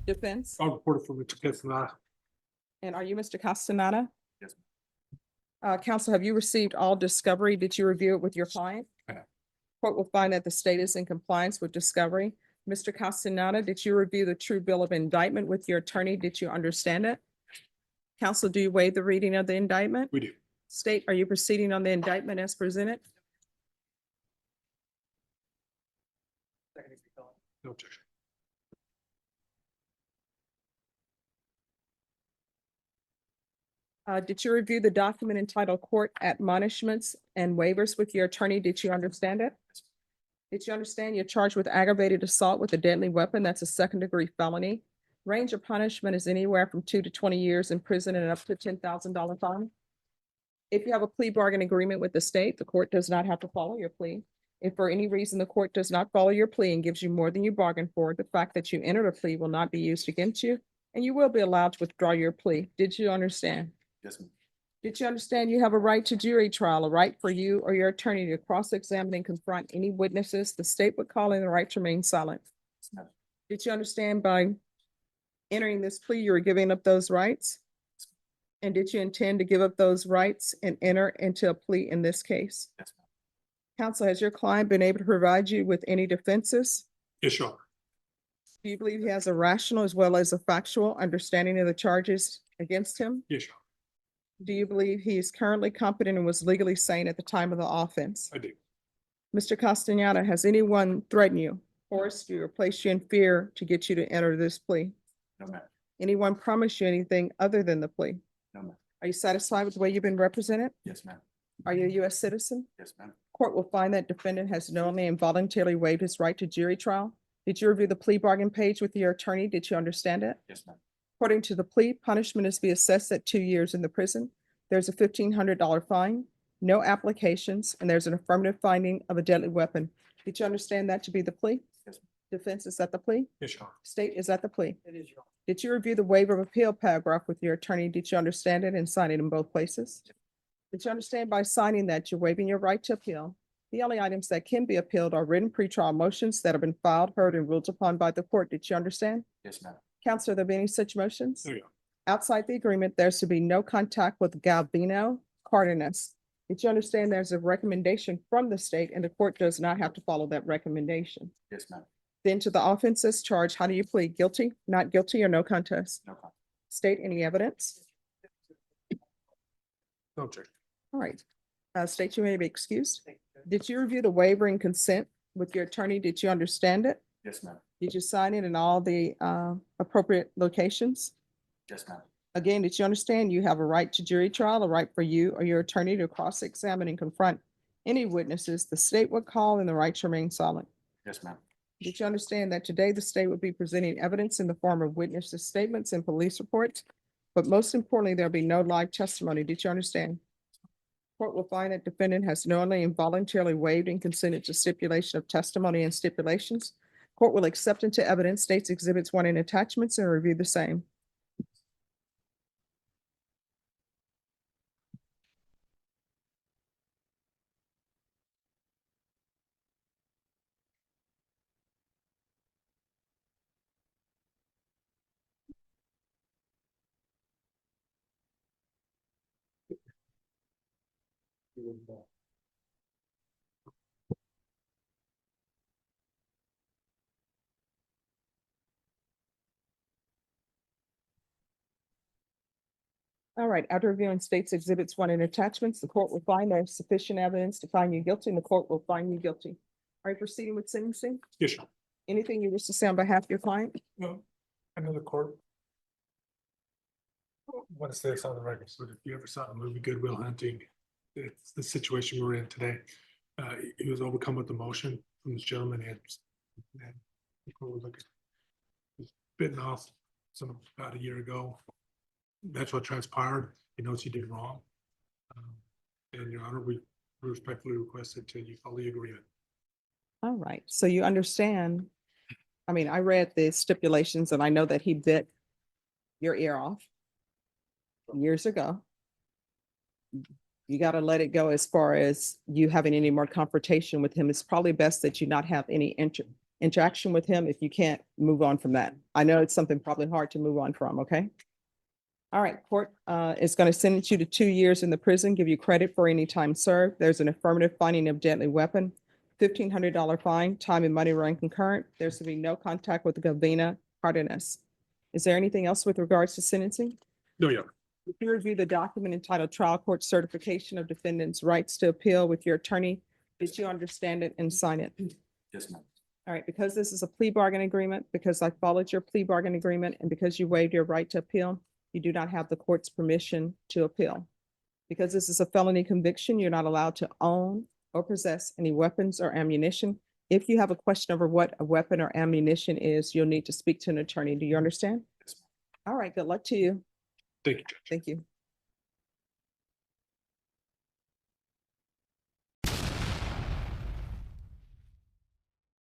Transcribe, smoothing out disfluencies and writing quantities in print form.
Defense? I'll report it for Mr. Castaneda. And are you Mr. Castaneda? Yes. Counsel, have you received all discovery? Did you review it with your client? I have. Court will find that the state is in compliance with discovery. Mr. Castaneda, did you review the true bill of indictment with your attorney? Did you understand it? Counsel, do you waive the reading of the indictment? We do. State, are you proceeding on the indictment as presented? No objection. Did you review the document entitled Court Admonishments and Waivers with your attorney? Did you understand it? Did you understand you're charged with aggravated assault with a deadly weapon? That's a second-degree felony. Range of punishment is anywhere from 2 to 20 years in prison and up to $10,000 fine. If you have a plea bargain agreement with the state, the court does not have to follow your plea. If for any reason the court does not follow your plea and gives you more than you bargained for, the fact that you entered a plea will not be used against you, and you will be allowed to withdraw your plea. Did you understand? Yes, ma'am. Did you understand you have a right to jury trial, a right for you or your attorney to cross-examine and confront any witnesses the state would call in the right to remain silent? Yes, ma'am. Did you understand by entering this plea, you were giving up those rights? And did you intend to give up those rights and enter into a plea in this case? Yes, ma'am. Counsel, has your client been able to provide you with any defenses? Yes, Your Honor. Do you believe he has a rational as well as a factual understanding of the charges against him? Yes, Your Honor. Do you believe he is currently competent and was legally sane at the time of the offense? I do. Mr. Castaneda, has anyone threatened you, forced you, or placed you in fear to get you to enter this plea? No, ma'am. Anyone promised you anything other than the plea? No, ma'am. Are you satisfied with the way you've been represented? Yes, ma'am. Are you a U.S. citizen? Yes, ma'am. Court will find that defendant has knowingly and voluntarily waived his right to jury trial. Did you review the plea bargain page with your attorney? Did you understand it? Yes, ma'am. According to the plea, punishment is to be assessed at 2 years in the prison. There's a $1,500 fine, no applications, and there's an affirmative finding of a deadly weapon. Did you understand that to be the plea? Yes, ma'am. Defense, is that the plea? Yes, Your Honor. State, is that the plea? It is, Your Honor. Did you review the waiver of appeal paragraph with your attorney? Did you understand it and sign it in both places? Did you understand by signing that you're waiving your right to appeal? The only items that can be appealed are written pretrial motions that have been filed, heard, and ruled upon by the court. Did you understand? Yes, ma'am. Counselor, there be any such motions? There you go. Outside the agreement, there's to be no contact with Galvino Cardenas. Did you understand there's a recommendation from the state and the court does not have to follow that recommendation? Yes, ma'am. Then to the offenses charged, how do you plead? Guilty, not guilty, or no contest? No problem. State, any evidence? No objection. All right. State, you may be excused. Did you review the waiver and consent with your attorney? Did you understand it? Yes, ma'am. Did you sign it in all the appropriate locations? Yes, ma'am. Again, did you understand you have a right to jury trial, a right for you or your attorney to cross-examine and confront any witnesses the state would call in the right to remain silent? Yes, ma'am. Did you understand that today the state would be presenting evidence in the form of witnesses' statements and police reports? But most importantly, there'll be no live testimony. Did you understand? Court will find that defendant has knowingly and voluntarily waived and consented to stipulation of testimony and stipulations. Court will accept into evidence states exhibits 1 and attachments and review the same. All right, after reviewing states exhibits 1 and attachments, the court will find there's sufficient evidence to find you guilty and the court will find you guilty. Are you proceeding with sentencing? Yes, Your Honor. Anything you wish to say on behalf of your client? No, I know the court. Want to say this on the record, but if you ever saw the movie Good Will Hunting, it's the situation we're in today. He was overcome with emotion from this gentleman and the court was like, was bitten off about a year ago. That's what transpired. He knows he did wrong. And Your Honor, we respectfully request that you follow the agreement. All right, so you understand, I mean, I read the stipulations and I know that he bit your ear off years ago. You got to let it go as far as you having any more confrontation with him. It's probably best that you not have any interaction with him if you can't move on from that. I know it's something probably hard to move on from, okay? All right, court is going to sentence you to 2 years in the prison, give you credit for any time served. There's an affirmative finding of deadly weapon, $1,500 fine, time and money run concurrent. There's to be no contact with the Gavina Cardenas. Is there anything else with regards to sentencing? No, Your Honor. If you review the document entitled Trial Court Certification of Defendant's Rights to Appeal with your attorney, did you understand it and sign it? Yes, ma'am. All right, because this is a plea bargain agreement, because I followed your plea bargain agreement, and because you waived your right to appeal, you do not have the court's permission to appeal. Because this is a felony conviction, you're not allowed to own or possess any weapons or ammunition. If you have a question over what a weapon or ammunition is, you'll need to speak to an attorney. Do you understand? Yes, All right, good luck to you. Thank you, Judge. Thank you.